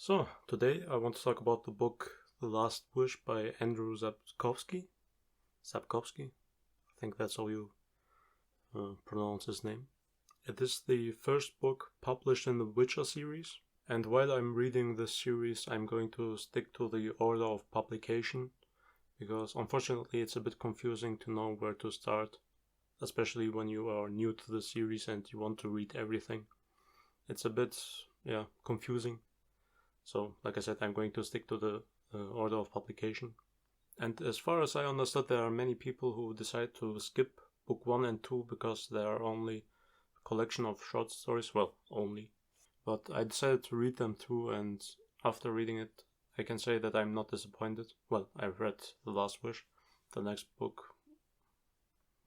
So, today I want to talk about the book The Last Wish by Andrzej Sapkowski. Sapkowski? I think that's how you pronounce his name. It is the first book published in the Witcher series, and while I'm reading this series, I'm going to stick to the order of publication, because unfortunately it's a bit confusing to know where to start, especially when you are new to the series and you want to read everything. It's a bit, confusing. So, like I said, I'm going to stick to the order of publication. And as far as I understood, there are many people who decide to skip book 1 and 2 because they are only a collection of short stories. Well, only. But I decided to read them through, and after reading it, I can say that I'm not disappointed. Well, I've read The Last Wish. The next book,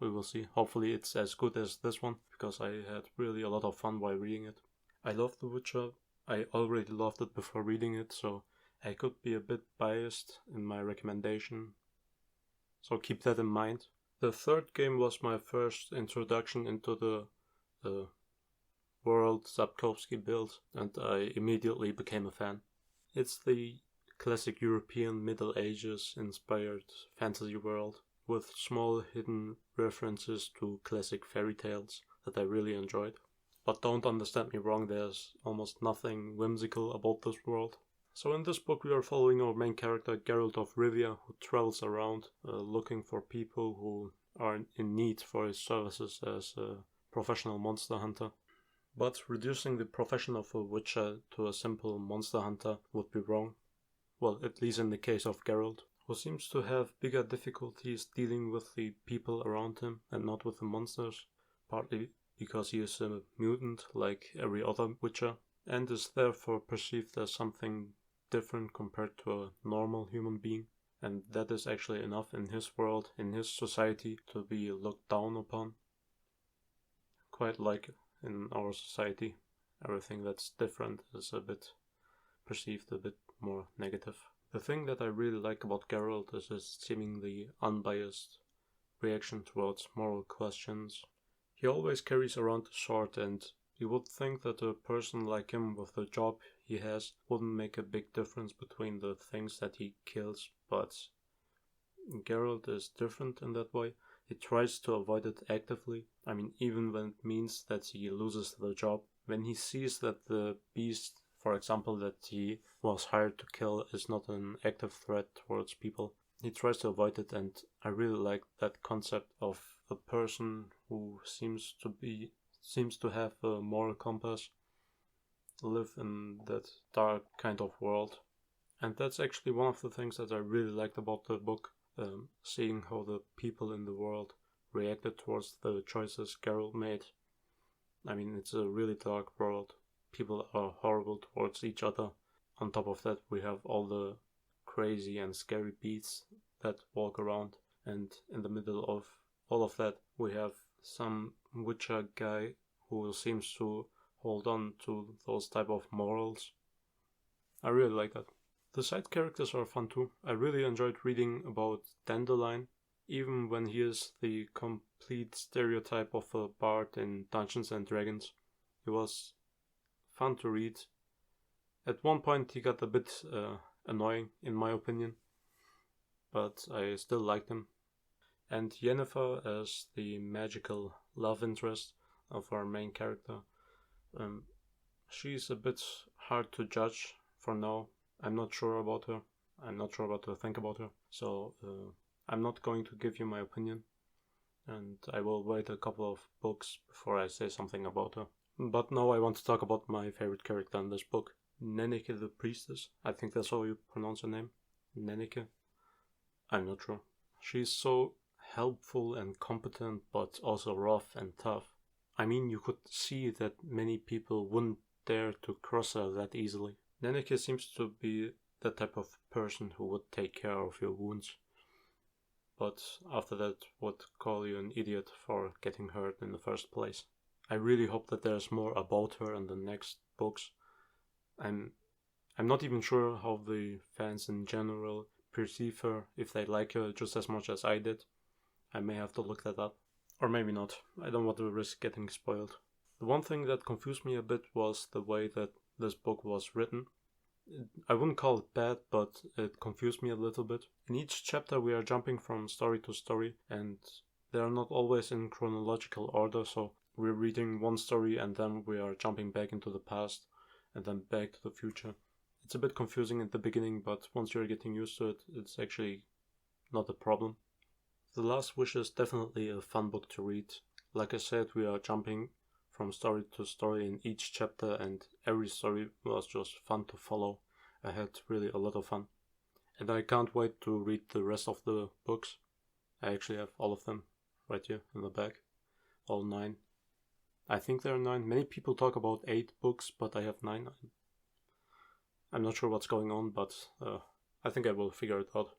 we will see. Hopefully it's as good as this one, because I had really a lot of fun while reading it. I love The Witcher. I already loved it before reading it, so I could be a bit biased in my recommendation. So keep that in mind. The third game was my first introduction into the world Sapkowski built, and I immediately became a fan. It's the classic European Middle Ages inspired fantasy world with small hidden references to classic fairy tales that I really enjoyed. But don't understand me wrong, there's almost nothing whimsical about this world. So in this book we are following our main character Geralt of Rivia, who travels around looking for people who are in need for his services as a professional monster hunter. But reducing the profession of a witcher to a simple monster hunter would be wrong. Well, at least in the case of Geralt, who seems to have bigger difficulties dealing with the people around him and not with the monsters, partly because he is a mutant like every other witcher, and is therefore perceived as something different compared to a normal human being, and that is actually enough in his world, in his society, to be looked down upon. Quite like in our society, everything that's different is a bit perceived a bit more negative. The thing that I really like about Geralt is his seemingly unbiased reaction towards moral questions. He always carries around a sword, and you would think that a person like him with the job he has wouldn't make a big difference between the things that he kills, but Geralt is different in that way. He tries to avoid it actively. I mean, even when it means that he loses the job. When he sees that the beast, for example, that he was hired to kill is not an active threat towards people, he tries to avoid it, and I really like that concept of a person who seems to have a moral compass, live in that dark kind of world. And that's actually one of the things that I really liked about the book, seeing how the people in the world reacted towards the choices Geralt made. I mean, it's a really dark world. People are horrible towards each other. On top of that, we have all the crazy and scary beasts that walk around, and in the middle of all of that we have some witcher guy who seems to hold on to those type of morals. I really like that. The side characters are fun too. I really enjoyed reading about Dandelion, even when he is the complete stereotype of a bard in Dungeons and Dragons. He was fun to read. At one point he got a bit annoying in my opinion, but I still liked him. And Yennefer as the magical love interest of our main character. She's a bit hard to judge for now. I'm not sure about her. I'm not sure what to think about her. So I'm not going to give you my opinion. And I will wait a couple of books before I say something about her. But now I want to talk about my favorite character in this book. Nenneke the Priestess. I think that's how you pronounce her name. Nenneke. I'm not sure. She's so helpful and competent, but also rough and tough. I mean, you could see that many people wouldn't dare to cross her that easily. Nenneke seems to be the type of person who would take care of your wounds, but after that would call you an idiot for getting hurt in the first place. I really hope that there's more about her in the next books. I'm not even sure how the fans in general perceive her, if they like her just as much as I did. I may have to look that up. Or maybe not. I don't want to risk getting spoiled. The one thing that confused me a bit was the way that this book was written. I wouldn't call it bad, but it confused me a little bit. In each chapter we are jumping from story to story, and they are not always in chronological order, so we're reading one story and then we are jumping back into the past and then back to the future. It's a bit confusing at the beginning, but once you're getting used to it, it's actually not a problem. The Last Wish is definitely a fun book to read. Like I said, we are jumping from story to story in each chapter, and every story was just fun to follow. I had really a lot of fun. And I can't wait to read the rest of the books. I actually have all of them right here in the back. All 9. I think there are 9. Many people talk about 8 books, but I have 9. I'm not sure what's going on, but I think I will figure it out.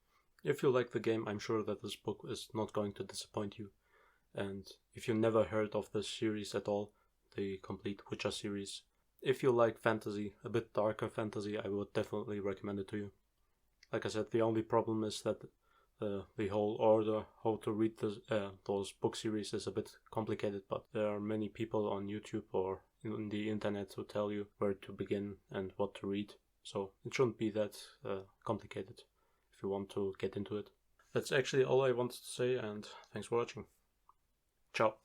If you like the game, I'm sure that this book is not going to disappoint you. And if you never heard of this series at all, the complete Witcher series, if you like fantasy, a bit darker fantasy, I would definitely recommend it to you. Like I said, the only problem is that the whole order, how to read those book series is a bit complicated, but there are many people on YouTube or in the internet who tell you where to begin and what to read. So it shouldn't be that complicated if you want to get into it. That's actually all I wanted to say, and thanks for watching. Ciao.